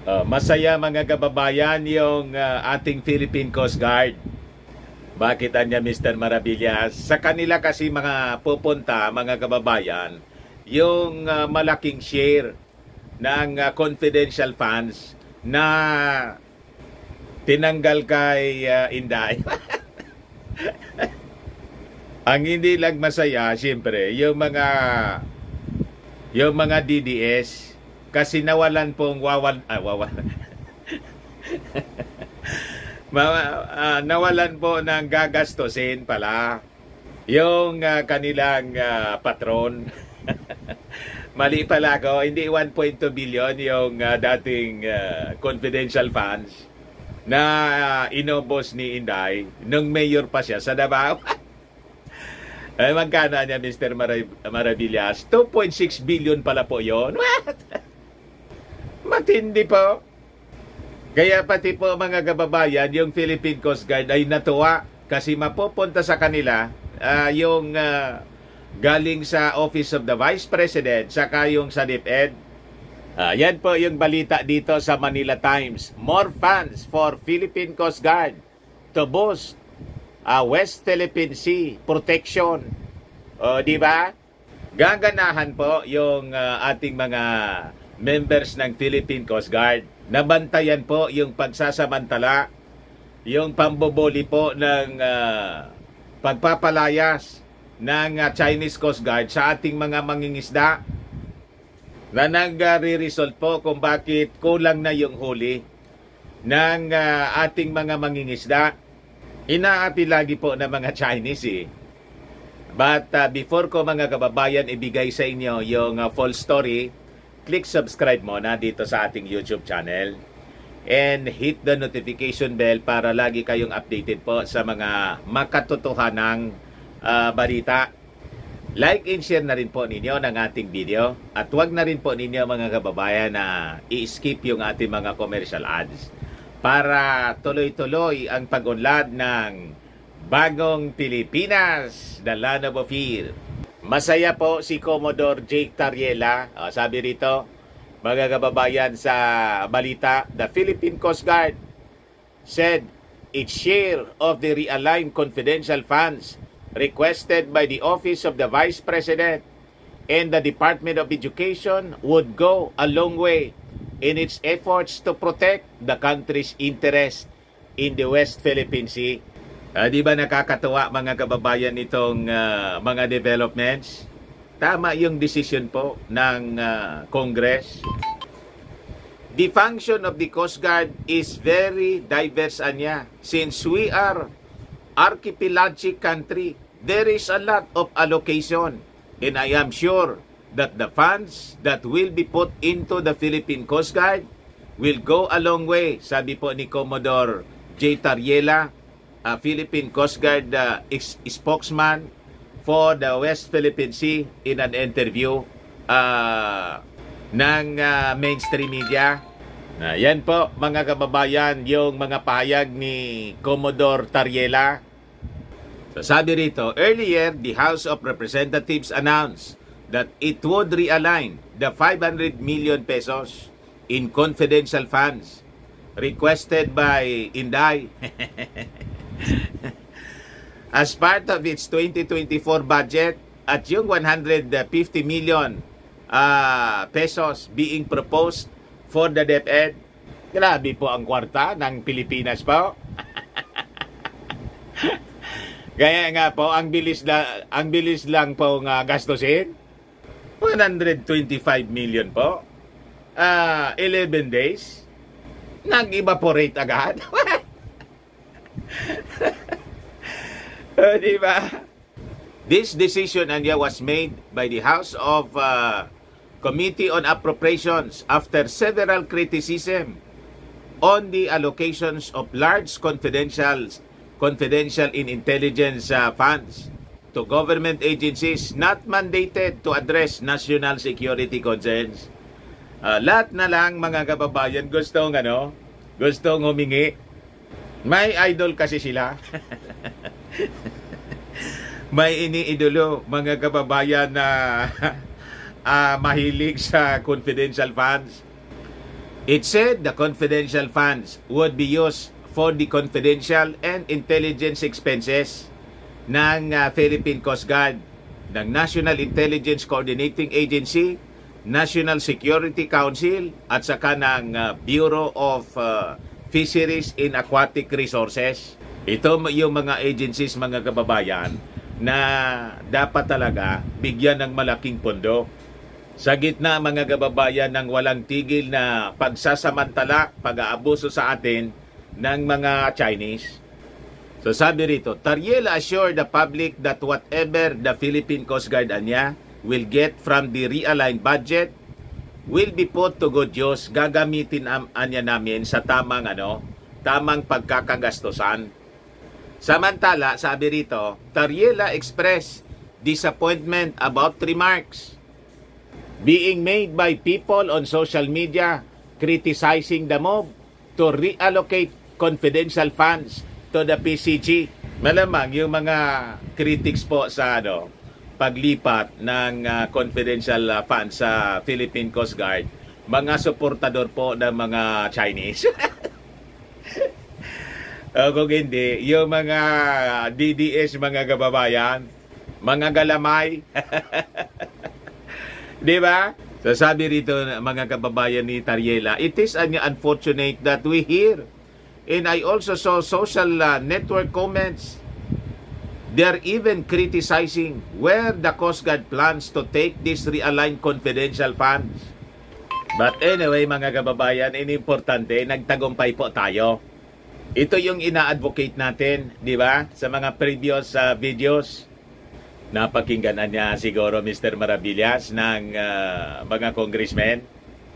Masaya mga kababayan yung ating Philippine Coast Guard. Bakit anya Mr. Maravillas? Sa kanila kasi mga pupunta mga kababayan, yung malaking share ng confidential funds na tinanggal kay Inday. Ang hindi lang masaya, siyempre, yung mga DDS kasi nawalan nawalan po ng gagastusin pala yung kanilang patron. Mali pala ako, hindi 1.2 billion yung dating confidential funds na inubos ni Inday nung mayor pa siya sa Davao. Ay, magkano niya Mr. Maravillas? 2.6 billion pala po yun. What? Matindi po. Kaya pati po mga kababayan, yung Philippine Coast Guard ay natuwa kasi mapupunta sa kanila yung galing sa Office of the Vice President saka yung sa DepEd. Yan po yung balita dito sa Manila Times. More funds for Philippine Coast Guard to boost West Philippine Sea protection. Di ba? Gaganahan po yung ating mga members ng Philippine Coast Guard. Nabantayan po yung pagsasamantala, yung pamboboli po ng pagpapalayas ng Chinese Coast Guard sa ating mga mangingisda na nagre-result po kung bakit kulang na yung huli ng ating mga mangingisda. Inaapi lagi po ng mga Chinese eh. But before ko mga kababayan ibigay sa inyo yung full story, click subscribe muna dito sa ating YouTube channel and hit the notification bell para lagi kayong updated po sa mga makatotohanang balita. Like and share na rin po ninyo ng ating video at huwag na rin po ninyo mga kababayan na i-skip yung ating mga commercial ads para tuloy-tuloy ang pag-unlad ng bagong Pilipinas, the land of fear. Masaya po si Commodore Jake Tariela. Sabi rito, mga kababayan sa balita, the Philippine Coast Guard said its share of the realigned confidential funds requested by the Office of the Vice President and the Department of Education would go a long way in its efforts to protect the country's interest in the West Philippine Sea. Di ba nakakatuwa mga kababayan itong mga developments? Tama yung decision po ng Congress. The function of the Coast Guard is very diverse anya. Since we are archipelagic country, there is a lot of allocation. And I am sure that the funds that will be put into the Philippine Coast Guard will go a long way. Sabi po ni Commodore J. Tariela, Philippine Coast Guard spokesman for the West Philippine Sea in an interview ng mainstream media. Yan po mga kababayan yung mga pahayag ni Commodore Tariela. So, sabi rito, earlier the House of Representatives announced that it would realign the 500 million pesos in confidential funds requested by Inday as part of its 2024 budget at yung 150 million pesos being proposed for the DepEd. Grabe po ang kwarta ng Pilipinas po. Kaya nga po, ang bilis lang po gastusin. 125 million po. 11 days. Nag-evaporate agad. Diba? This decision was made by the House of Committee on Appropriations after several criticism on the allocations of large confidential in intelligence funds to government agencies not mandated to address national security concerns. Lahat na lang mga kababayan gustong humingi. May idol kasi sila. May iniidolo mga kababayan na mahilig sa confidential funds. It said the confidential funds would be used for the confidential and intelligence expenses ng Philippine Coast Guard, ng National Intelligence Coordinating Agency, National Security Council, at saka ng Bureau of Fisheries and Aquatic Resources. Ito yung mga agencies, mga kababayan, na dapat talaga bigyan ng malaking pondo. Sa gitna, mga kababayan, ng walang tigil na pagsasamantala, pag-aabuso sa atin ng mga Chinese. So sabi rito, Tariela assured the public that whatever the Philippine Coast Guard anya will get from the realigned budget will be put to good use. Gagamitin anya namin sa tamang pagkakagastusan. Samantala, sabi rito, Tariela expressed disappointment about remarks being made by people on social media criticizing the move to reallocate confidential funds to the PCG. Malamang yung mga critics po sa paglipat ng confidential funds sa Philippine Coast Guard, mga suportador po ng mga Chinese. Kung hindi, yung mga DDS, mga kababayan, mga galamay. Di ba? So sabi rito, mga kababayan ni Tariela, it is unfortunate that we hear, and I also saw social network comments, they're even criticizing where the Coast Guard plans to take these realigned confidential funds. But anyway, mga kababayan, importante, nagtagumpay po tayo. Ito yung ina-advocate natin, di ba? Sa mga previous videos, napakinggan niya siguro Mr. Maravillas ng mga congressmen,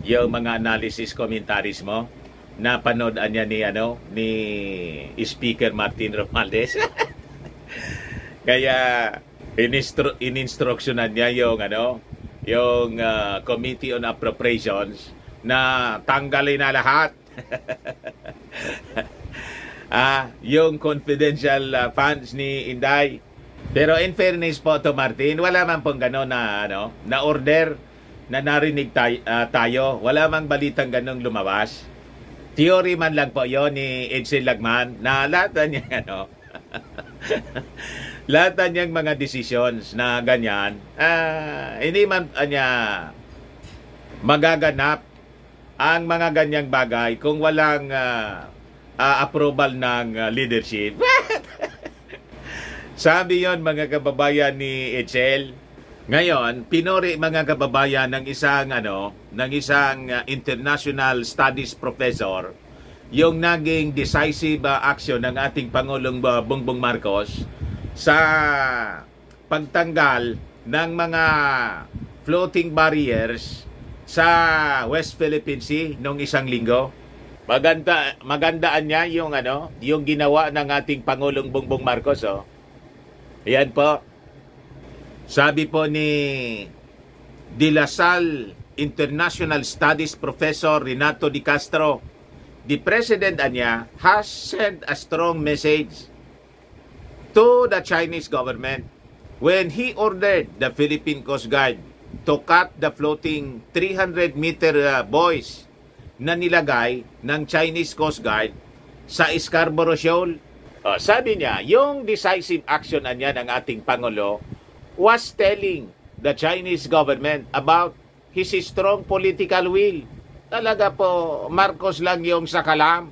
yung mga analysis commentaries mo, napanood niya ni Speaker Martin Romualdez. Kaya in-instructionan niya yung Committee on Appropriations na tanggalin na lahat. Yung confidential funds ni Inday. Pero in fairness po to Martin, wala man pong gano'n na order na narinig tayo. Wala mang balitang gano'ng lumabas. Theory man lang po yon ni Edsel Lagman na lahat niya lahat niyang mga decisions na ganyan, hindi man niya magaganap ang mga ganyang bagay kung walang approval ng leadership. Sabi yon mga kababayan ni Edsel. Ngayon, pinuri mga kababayan ng isang international studies professor yung naging decisive action ng ating Pangulong Bongbong Marcos sa pagtanggal ng mga floating barriers sa West Philippine Sea noong isang linggo. Magandaan niya yung ginawa ng ating Pangulong Bongbong Marcos. Yan po. Sabi po ni De La Salle International Studies Professor Renato Di Castro, the President niya has sent a strong message to the Chinese government when he ordered the Philippine Coast Guard to cut the floating 300-meter buoys na nilagay ng Chinese Coast Guard sa Scarborough Shoal. Sabi niya, yung decisive action niya ng ating Pangulo was telling the Chinese government about his strong political will. Talaga po, Marcos lang yung sakalam.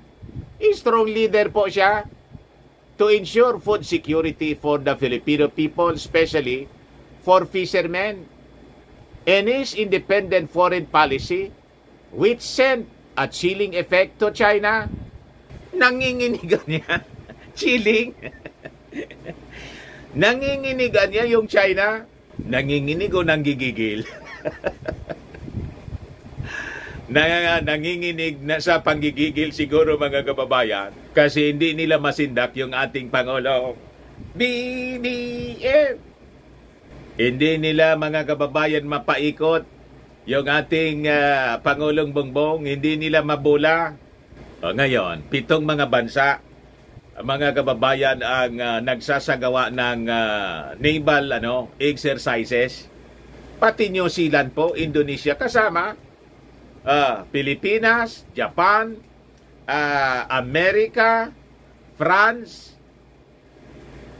Strong leader po siya to ensure food security for the Filipino people, especially for fishermen. And his independent foreign policy, which sent a chilling effect to China. Nanginginigan niya. Chilling. Nanginginigan niya yung China. Nanginginig o nanggigigil? Nanginginig na sa panggigigil siguro mga kababayan kasi hindi nila masindak yung ating Pangulo. BBM! Hindi nila mga kababayan mapaikot yung ating Pangulong Bongbong, hindi nila mabula. Ngayon, 7 mga bansa, mga kababayan ang nagsasagawa ng naval exercises. Pati New Zealand po, Indonesia kasama. Pilipinas, Japan, Amerika, France,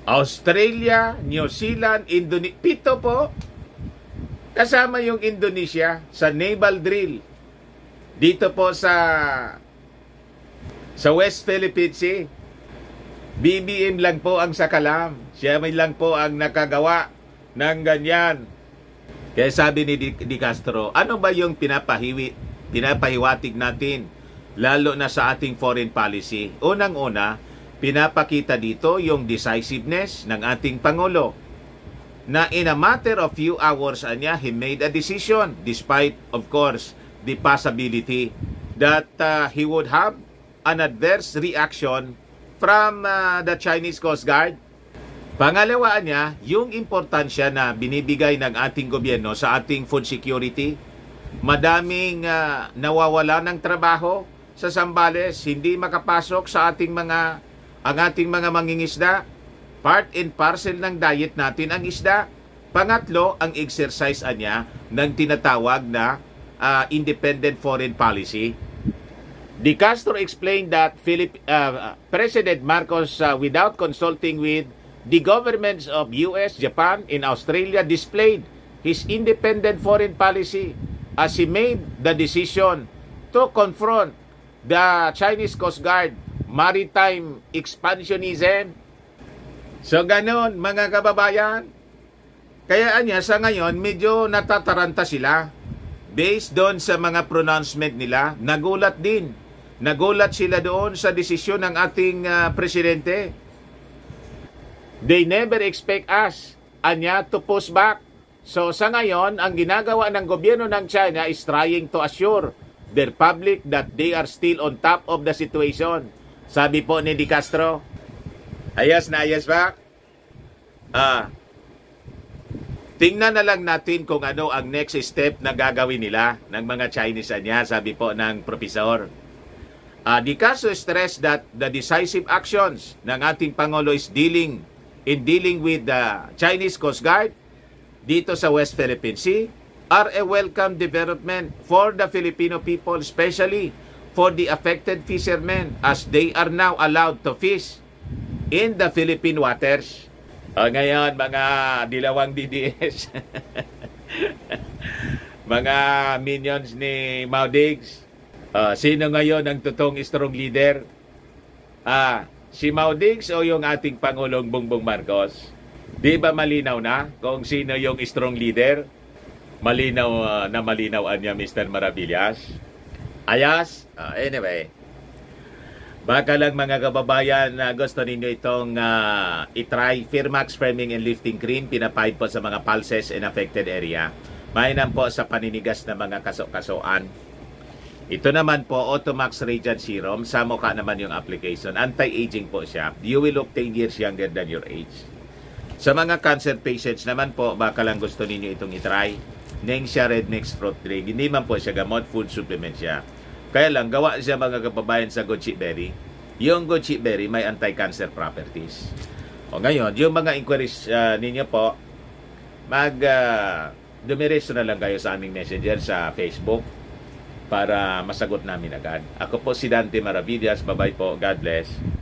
Australia, New Zealand, Indonesia. 7 po. Kasama yung Indonesia sa naval drill. Dito po sa West Philippine Sea. BBM lang po ang sakalam. Siya may lang po ang nakagawa ng ganyan. Kaya sabi ni Di Castro, ano ba yung pinapahiwatig natin? Lalo na sa ating foreign policy. Unang-una, pinapakita dito yung decisiveness ng ating Pangulo. Na in a matter of few hours, he made a decision. Despite, of course, the possibility that he would have an adverse reaction from the Chinese Coast Guard. Pangalawa niya, yung importansya na binibigay ng ating gobyerno sa ating food security. Madaming nawawala ng trabaho sa Zambales, hindi makapasok sa ating ating mga mangingisda. Part and parcel ng diet natin ang isda. Pangatlo, ang exercise niya ng tinatawag na independent foreign policy. Di Castro explained that President Marcos, without consulting with the governments of US, Japan, and Australia, displayed his independent foreign policy as he made the decision to confront the Chinese Coast Guard maritime expansionism. So ganon mga kababayan. Kaya sa ngayon medyo natataranta sila. Based doon sa mga pronouncement nila, nagulat din. Nagulat sila doon sa desisyon ng ating presidente. They never expect us, to push back. So sa ngayon, ang ginagawa ng gobyerno ng China is trying to assure their public that they are still on top of the situation. Sabi po ni Di Castro. Ayos ba? Tingnan na lang natin kung ano ang next step na gagawin nila ng mga Chinese sabi po ng profesor. Di Castro stressed that the decisive actions ng ating Pangulo is dealing with the Chinese Coast Guard dito sa West Philippine Sea are a welcome development for the Filipino people, especially for the affected fishermen as they are now allowed to fish in the Philippine waters. Ngayon, mga dilawang DDS, mga minions ni Maudigs, sino ngayon ang totoong strong leader? Si Maudigs o yung ating Pangulong Bongbong Marcos? Di ba malinaw na kung sino yung strong leader? Malinaw na malinaw niya, Mr. Maravillas. Ayas? Anyway, baka lang mga kababayan na gusto ninyo itong itry. Firmax Firming and Lifting Cream, pinapahid po sa mga pulses and affected area. Mainam po sa paninigas na mga kaso-kasuan. Ito naman po, Automax Radiant Serum. Sa mukha naman yung application. Anti-aging po siya. You will look 10 years younger than your age. Sa mga cancer patients naman po, baka lang gusto ninyo itong itry. Nengxia Red Mix Fruit Drink. Hindi man po siya gamot, food supplement siya. Kaya lang, gawa siya mga kababayan sa goji berry. Yung goji berry may anti-cancer properties. O ngayon, yung mga inquiries ninyo po, dumiretso na lang kayo sa aming messenger sa Facebook para masagot namin agad. Ako po si Dante Maravillas. Bye-bye po. God bless.